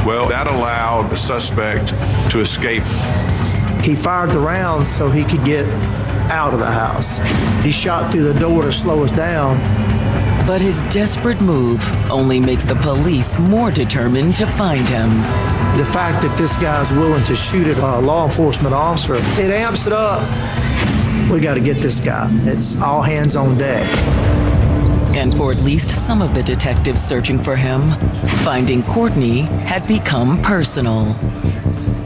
Well, that allowed the suspect to escape. He fired the rounds so he could get out of the house. He shot through the door to slow us down. But his desperate move only makes the police more determined to find him. The fact that this guy's willing to shoot at a law enforcement officer, it amps it up. We got to get this guy. It's all hands on deck. And for at least some of the detectives searching for him, finding Courtney had become personal.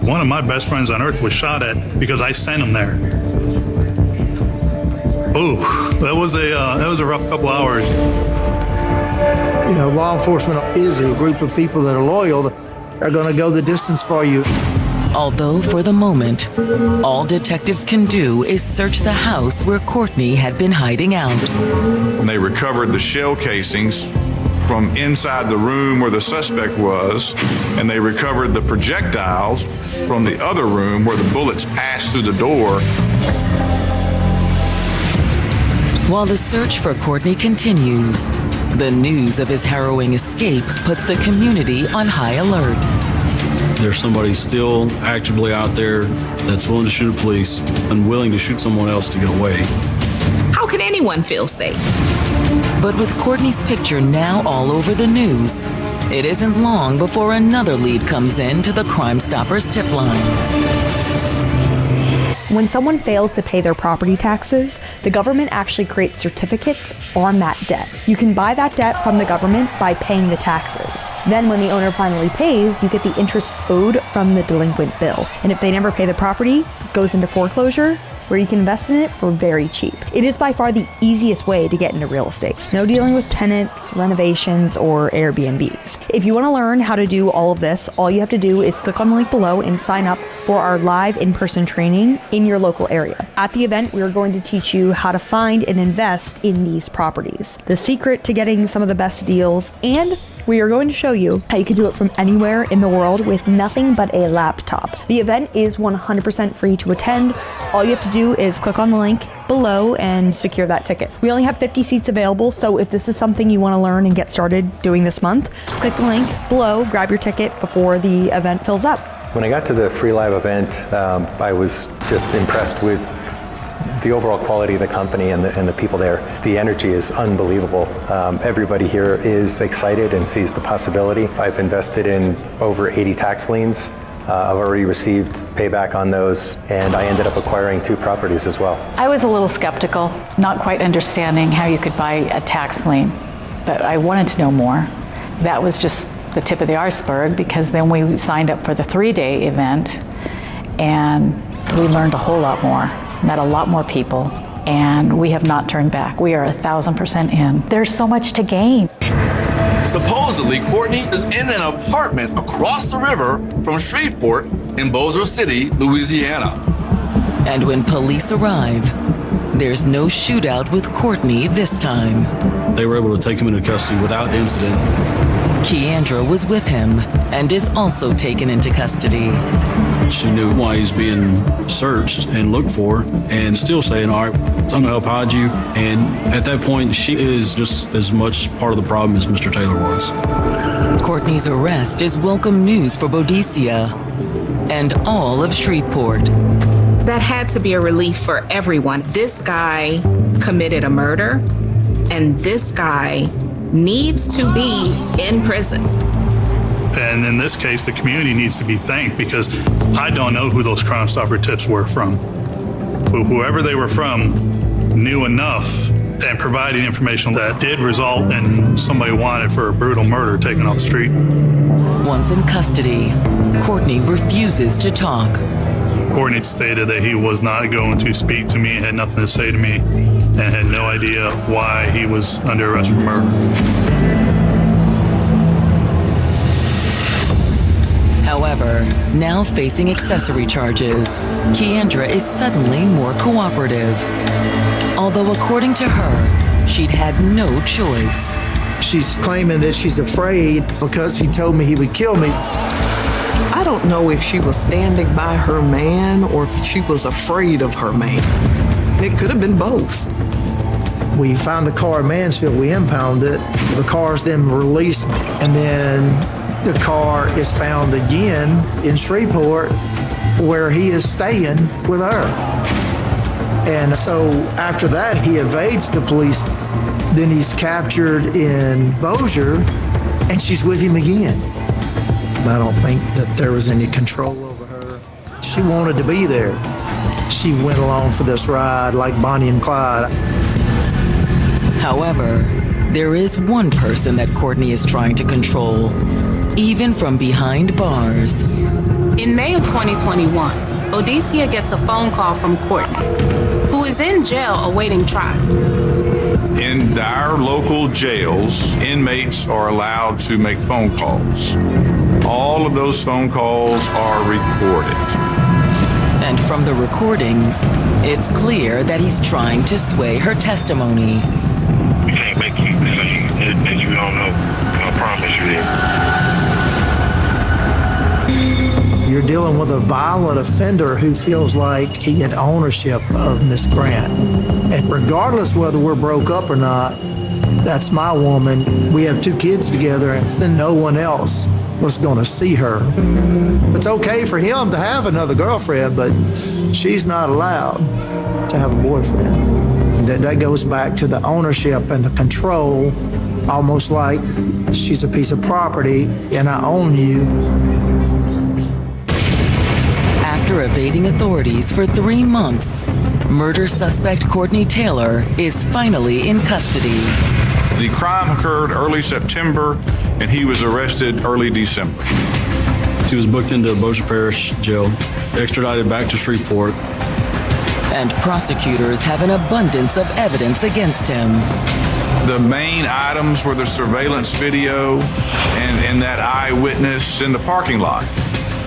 One of my best friends on earth was shot at because I sent him there. Ooh, that was a rough couple hours. You know, law enforcement is a group of people that are loyal, that are going to go the distance for you. Although for the moment, all detectives can do is search the house where Courtney had been hiding out. And they recovered the shell casings from inside the room where the suspect was, and they recovered the projectiles from the other room where the bullets passed through the door. While the search for Courtney continues, the news of his harrowing escape puts the community on high alert. There's somebody still actively out there that's willing to shoot a police and willing to shoot someone else to get away. How can anyone feel safe? But with Courtney's picture now all over the news, it isn't long before another lead comes in to the Crime Stoppers tip line. When someone fails to pay their property taxes, the government actually creates certificates on that debt. You can buy that debt from the government by paying the taxes. Then when the owner finally pays, you get the interest owed from the delinquent bill. And if they never pay the property, it goes into foreclosure, where you can invest in it for very cheap. It is by far the easiest way to get into real estate. No dealing with tenants, renovations, or Airbnbs. If you want to learn how to do all of this, all you have to do is click on the link below and sign up for our live in-person training in your local area. At the event, we are going to teach you how to find and invest in these properties, the secret to getting some of the best deals, and we are going to show you how you can do it from anywhere in the world with nothing but a laptop. The event is 100% free to attend. All you have to do is click on the link below and secure that ticket. We only have 50 seats available, so if this is something you want to learn and get started doing this month, click the link below, grab your ticket before the event fills up. When I got to the free live event, I was just impressed with the overall quality of the company and the people there. The energy is unbelievable. Everybody here is excited and sees the possibility. I've invested in over 80 tax liens. I've already received payback on those, and I ended up acquiring 2 properties as well. I was a little skeptical, not quite understanding how you could buy a tax lien, but I wanted to know more. That was just the tip of the iceberg, because then we signed up for the 3-day event, and we learned a whole lot more, met a lot more people, and we have not turned back. We are 1,000% in. There's so much to gain. Supposedly, Courtney is in an apartment across the river from Shreveport in Bossier City, Louisiana. And when police arrive, there's no shootout with Courtney this time. They were able to take him into custody without incident. Keandra was with him and is also taken into custody. She knew why he's being searched and looked for, and still saying, all right, I'm gonna help hide you. And at that point, she is just as much part of the problem as Mr. Taylor was. Courtney's arrest is welcome news for Boadicea and all of Shreveport. That had to be a relief for everyone. This guy committed a murder, and this guy needs to be in prison. And in this case, the community needs to be thanked, because I don't know who those Crime Stopper tips were from. But whoever they were from knew enough and provided information that did result in somebody wanted for a brutal murder taken off the street. Once in custody, Courtney refuses to talk. Courtney stated that he was not going to speak to me, had nothing to say to me, and had no idea why he was under arrest for murder. However, now facing accessory charges, Keandra is suddenly more cooperative. Although according to her, she'd had no choice. She's claiming that she's afraid because he told me he would kill me. I don't know if she was standing by her man or if she was afraid of her man. It could have been both. We found the car in Mansfield, we impounded it. The car's then released, and then The car is found again in Shreveport where he is staying with her. And so after that, he evades the police. Then he's captured in Bossier, and she's with him again. I don't think that there was any control over her. She wanted to be there. She went along for this ride like Bonnie and Clyde. However, there is one person that Courtney is trying to control, even from behind bars. In May of 2021, Odyssia gets a phone call from Courtney, who is in jail awaiting trial. In our local jails, inmates are allowed to make phone calls. All of those phone calls are recorded. And from the recordings, it's clear that he's trying to sway her testimony. We can't make you say anything you don't know. I promise you that. You're dealing with a violent offender who feels like he had ownership of Miss Grant. And regardless whether we're broke up or not, that's my woman. We have 2 kids together, and no one else was going to see her. It's okay for him to have another girlfriend, but she's not allowed to have a boyfriend. That goes back to the ownership and the control, almost like she's a piece of property and I own you. After evading authorities for 3 months, murder suspect Courtney Taylor is finally in custody. The crime occurred early September, and he was arrested early December. He was booked into Bossier Parish Jail, extradited back to Shreveport. And prosecutors have an abundance of evidence against him. The main items were the surveillance video and that eyewitness in the parking lot.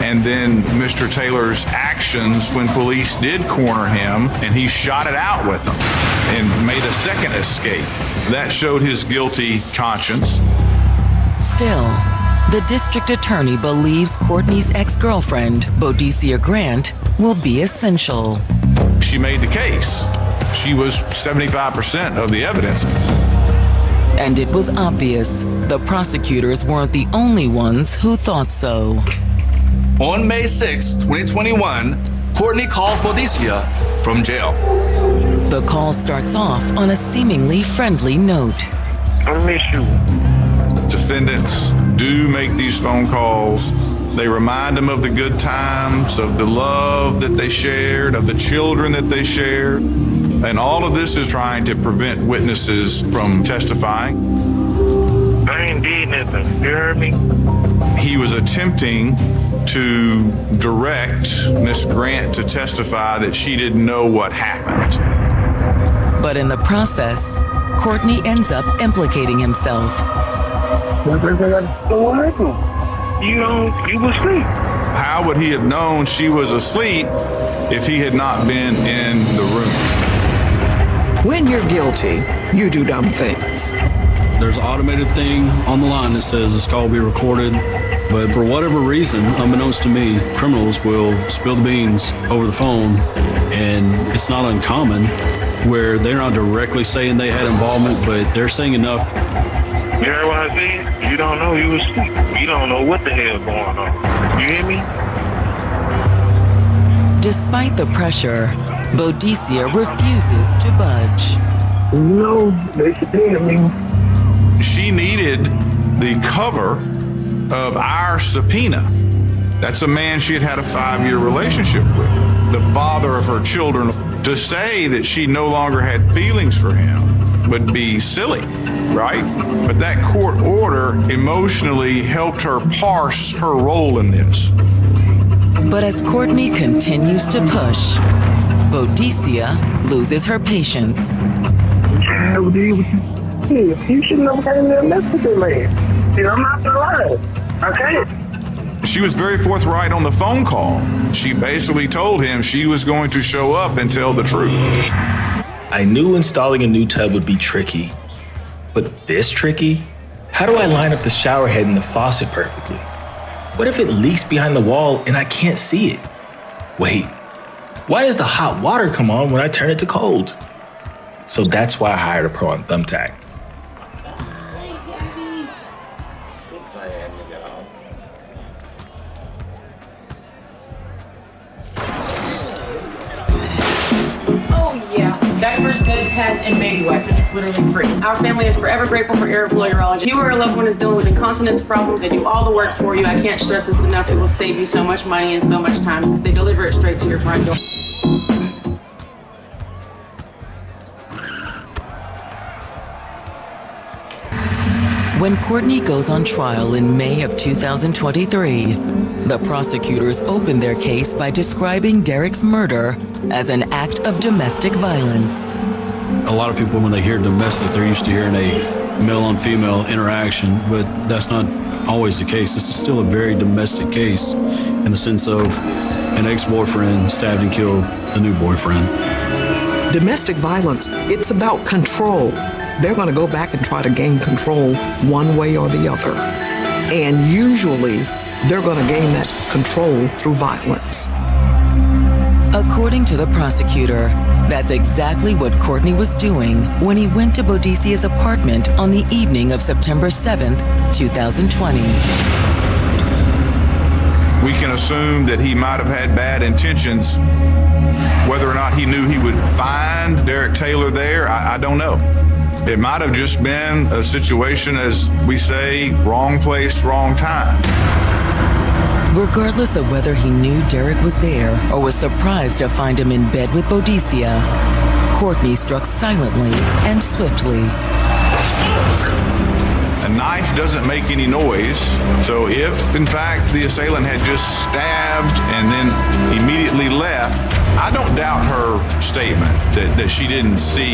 And then Mr. Taylor's actions when police did corner him, and he shot it out with them and made a second escape. That showed his guilty conscience. Still, the district attorney believes Courtney's ex-girlfriend, Odyssia Grant, will be essential. She made the case. She was 75% of the evidence. And it was obvious the prosecutors weren't the only ones who thought so. On May 6, 2021, Courtney calls Odyssia from jail. The call starts off on a seemingly friendly note. I miss you. Defendants do make these phone calls. They remind them of the good times, of the love that they shared, of the children that they shared. And all of this is trying to prevent witnesses from testifying. I ain't did nothing. You heard me? He was attempting to direct Miss Grant to testify that she didn't know what happened. But in the process, Courtney ends up implicating himself. What happened? You was asleep. How would he have known she was asleep if he had not been in the room? When you're guilty, you do dumb things. There's an automated thing on the line that says this call will be recorded, but for whatever reason, unbeknownst to me, criminals will spill the beans over the phone, and it's not uncommon where they're not directly saying they had involvement, but they're saying enough. You heard what I said? You don't know you was asleep. You don't know what the hell's going on. You hear me? Despite the pressure, Odyssia refuses to budge. No, they should hear me. She needed the cover of our subpoena. That's a man she had had a 5-year relationship with, the father of her children. To say that she no longer had feelings for him would be silly, right? But that court order emotionally helped her parse her role in this. But as Courtney continues to push, Odyssia loses her patience. You should never came there and mess with that man. I'm not gonna lie. Okay? She was very forthright on the phone call. She basically told him she was going to show up and tell the truth. I knew installing a new tub would be tricky, but this tricky? How do I line up the shower head and the faucet perfectly? What if it leaks behind the wall and I can't see it? Wait, why does the hot water come on when I turn it to cold? So that's why I hired a pro on Thumbtack. and baby wipes. It's literally free. Our family is forever grateful for Air Flow Urology. If you or a loved one is dealing with incontinence problems, they do all the work for you. I can't stress this enough. It will save you so much money and so much time. They deliver it straight to your front door. When Courtney goes on trial in May of 2023, the prosecutors open their case by describing Derek's murder as an act of domestic violence. A lot of people, when they hear domestic, they're used to hearing a male-on-female interaction, but that's not always the case. This is still a very domestic case in the sense of an ex-boyfriend stabbed and killed the new boyfriend. Domestic violence, it's about control. They're going to go back and try to gain control one way or the other. And usually, they're going to gain that control through violence. According to the prosecutor, that's exactly what Courtney was doing when he went to Bodicia's apartment on the evening of September 7th, 2020. We can assume that he might have had bad intentions. Whether or not he knew he would find Derek Taylor there, I don't know. It might have just been a situation, as we say, wrong place, wrong time. Regardless of whether he knew Derek was there or was surprised to find him in bed with Bodicia, Courtney struck silently and swiftly. A knife doesn't make any noise, so if, in fact, the assailant had just stabbed and then immediately left, I don't doubt her statement that she didn't see